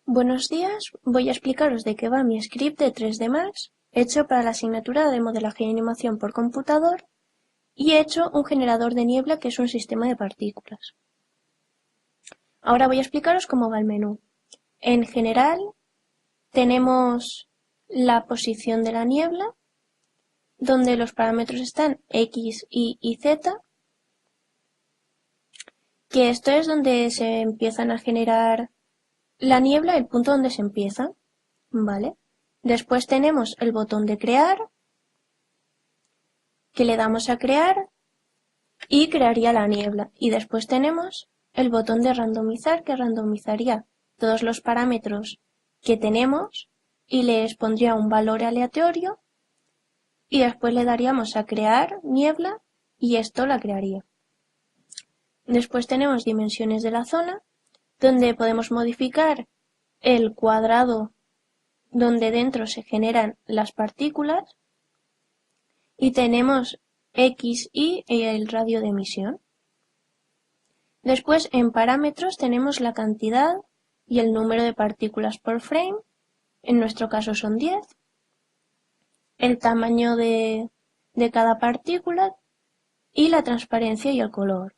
Buenos días, voy a explicaros de qué va mi script de 3D Max, hecho para la asignatura de modelaje y animación por computador, y he hecho un generador de niebla que es un sistema de partículas. Ahora voy a explicaros cómo va el menú. En general, tenemos la posición de la niebla, donde los parámetros están X, Y Z, que esto es donde se empiezan a generar la niebla, el punto donde se empieza, ¿vale? Después tenemos el botón de crear, que le damos a crear y crearía la niebla. Y después tenemos el botón de randomizar, que randomizaría todos los parámetros que tenemos y les pondría un valor aleatorio y después le daríamos a crear niebla y esto la crearía. Después tenemos dimensiones de la zona, donde podemos modificar el cuadrado donde dentro se generan las partículas y tenemos X, Y y el radio de emisión. Después, en parámetros tenemos la cantidad y el número de partículas por frame, en nuestro caso son 10, el tamaño de cada partícula y la transparencia y el color.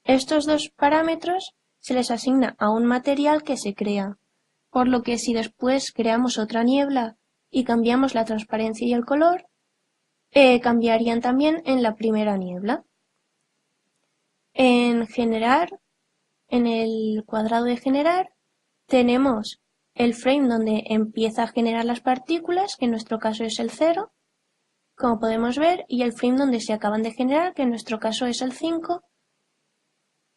Estos dos parámetros se les asigna a un material que se crea, por lo que si después creamos otra niebla y cambiamos la transparencia y el color, cambiarían también en la primera niebla. En generar, en el cuadrado de generar, tenemos el frame donde empieza a generar las partículas, que en nuestro caso es el 0, como podemos ver, y el frame donde se acaban de generar, que en nuestro caso es el 5,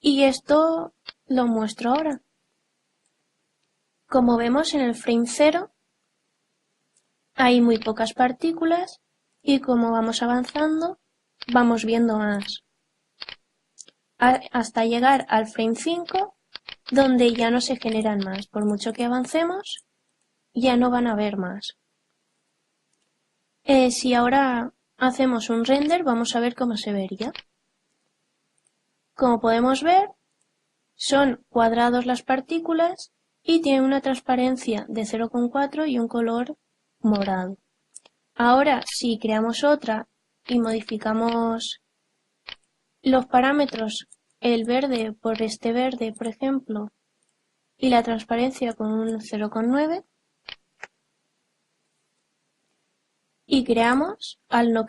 y esto lo muestro ahora. Como vemos, en el frame 0 hay muy pocas partículas y como vamos avanzando, vamos viendo más, hasta llegar al frame 5, donde ya no se generan más. Por mucho que avancemos, ya no van a haber más. Si ahora hacemos un render, vamos a ver cómo se vería. Como podemos ver, son cuadrados las partículas y tienen una transparencia de 0,4 y un color morado. Ahora, si creamos otra y modificamos los parámetros, el verde por este verde, por ejemplo, y la transparencia con un 0,9, y creamos, al no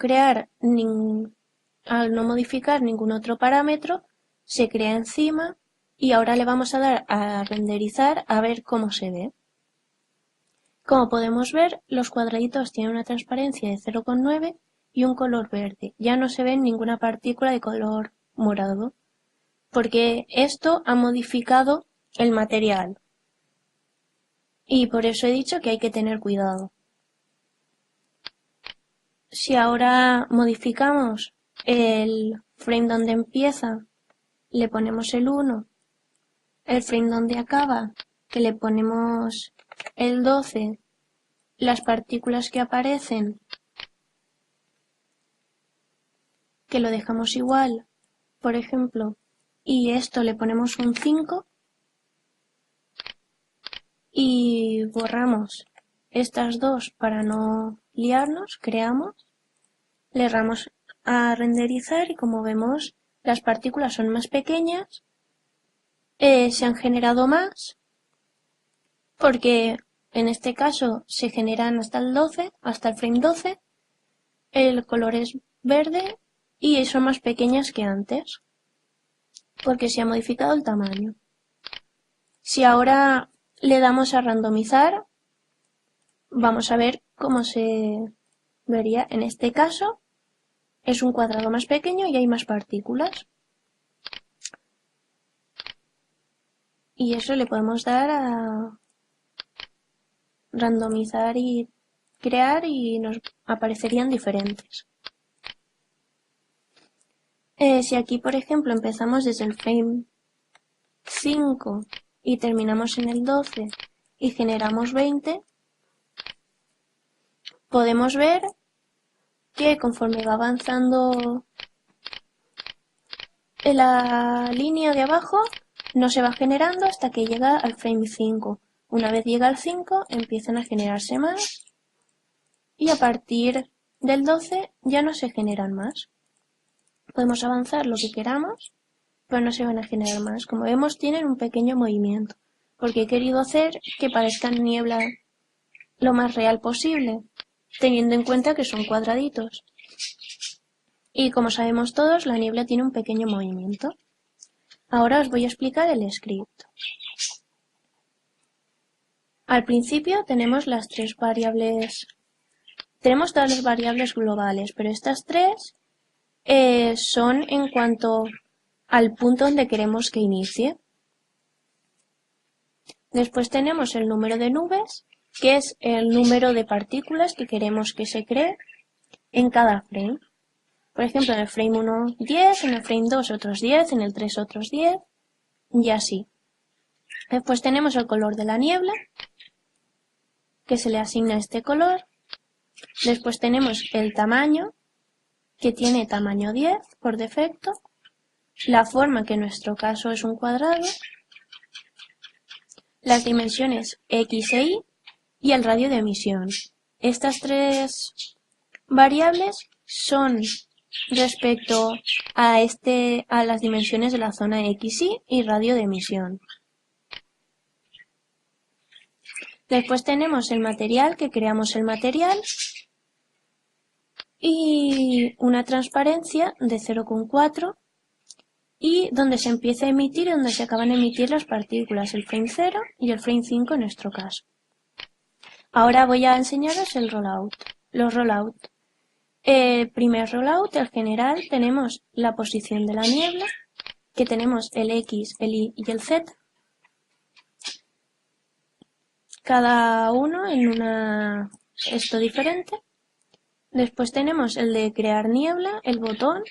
modificar ningún otro parámetro, se crea encima y ahora le vamos a dar a renderizar a ver cómo se ve. Como podemos ver, los cuadraditos tienen una transparencia de 0,9 y un color verde. Ya no se ve ninguna partícula de color morado, porque esto ha modificado el material. Y por eso he dicho que hay que tener cuidado. Si ahora modificamos el frame donde empieza, le ponemos el 1, el frame donde acaba, que le ponemos el 12, las partículas que aparecen, que lo dejamos igual, por ejemplo, y esto le ponemos un 5, y borramos estas dos para no liarnos, creamos, le damos a renderizar y como vemos las partículas son más pequeñas, se han generado más porque en este caso se generan hasta el 12, hasta el frame 12, el color es verde y son más pequeñas que antes porque se ha modificado el tamaño. Si ahora le damos a randomizar, vamos a ver cómo se vería. En este caso es un cuadrado más pequeño y hay más partículas. Y eso le podemos dar a randomizar y crear y nos aparecerían diferentes. Si aquí, por ejemplo, empezamos desde el frame 5 y terminamos en el 12 y generamos 20, podemos ver que conforme va avanzando la línea de abajo, no se va generando hasta que llega al frame 5. Una vez llega al 5 empiezan a generarse más y a partir del 12 ya no se generan más. Podemos avanzar lo que queramos, pero no se van a generar más. Como vemos, tienen un pequeño movimiento, porque he querido hacer que parezcan niebla lo más real posible, teniendo en cuenta que son cuadraditos. Y como sabemos todos, la niebla tiene un pequeño movimiento. Ahora os voy a explicar el script. Al principio tenemos las tres variables, tenemos todas las variables globales, pero estas tres son en cuanto al punto donde queremos que inicie. Después tenemos el número de nubes, que es el número de partículas que queremos que se cree en cada frame. Por ejemplo, en el frame 1, 10, en el frame 2 otros 10, en el 3 otros 10, y así. Después tenemos el color de la niebla, que se le asigna este color. Después tenemos el tamaño, que tiene tamaño 10 por defecto. La forma, que en nuestro caso es un cuadrado. Las dimensiones X e Y y el radio de emisión. Estas tres variables son respecto a las dimensiones de la zona XY y radio de emisión. Después tenemos el material, que creamos el material, y una transparencia de 0,4 y donde se empieza a emitir y donde se acaban de emitir las partículas, el frame 0 y el frame 5 en nuestro caso. Ahora voy a enseñaros el rollout, los rollout. Primer rollout, el general, tenemos la posición de la niebla, que tenemos el X, el Y y el Z. Cada uno en esto diferente. Después tenemos el de crear niebla, el botón,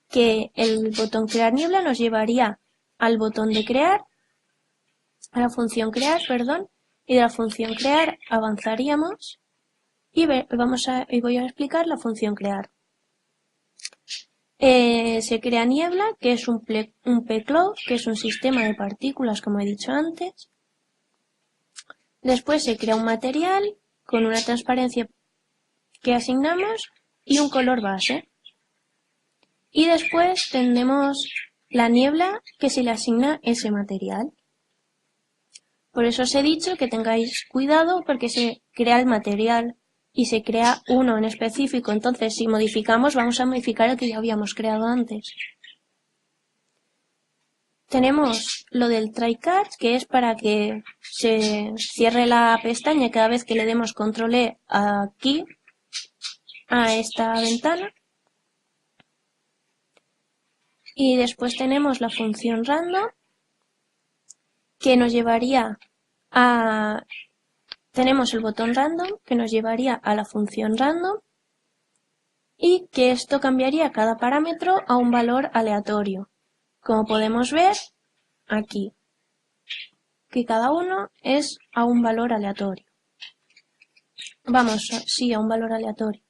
que el botón crear niebla nos llevaría al botón de crear, a la función crear, perdón, y de la función crear avanzaríamos y voy a explicar la función crear. Se crea niebla, que es un P-Cloud, que es un sistema de partículas, como he dicho antes. Después se crea un material con una transparencia que asignamos y un color base. Y después tenemos la niebla que se le asigna ese material. Por eso os he dicho que tengáis cuidado porque se crea el material y se crea uno en específico. Entonces, si modificamos, vamos a modificar el que ya habíamos creado antes. Tenemos lo del try catch, que es para que se cierre la pestaña cada vez que le demos control E aquí, a esta ventana. Y después tenemos la función random, que nos llevaría a... Tenemos el botón random, que nos llevaría a la función random, y que esto cambiaría cada parámetro a un valor aleatorio. Como podemos ver aquí, que cada uno es a un valor aleatorio. Vamos, sí, a un valor aleatorio.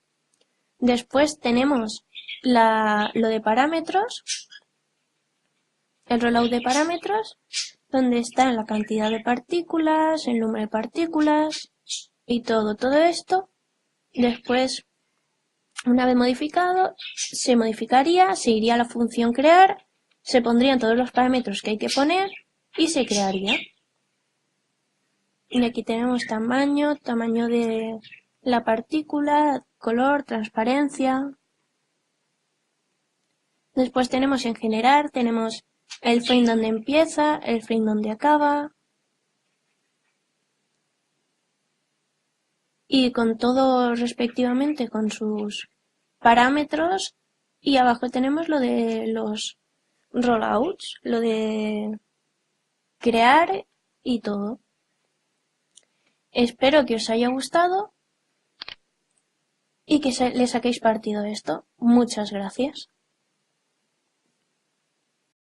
Después tenemos lo de parámetros, el rollout de parámetros, donde está la cantidad de partículas, el número de partículas y todo esto. Después, una vez modificado, se modificaría, se iría a la función crear, se pondrían todos los parámetros que hay que poner y se crearía. Y aquí tenemos tamaño de la partícula, color, transparencia. Después tenemos en generar, tenemos el frame donde empieza, el frame donde acaba. Y con todo respectivamente con sus parámetros. Y abajo tenemos lo de los rollouts, lo de crear y todo. Espero que os haya gustado y que le saquéis partido a esto. Muchas gracias.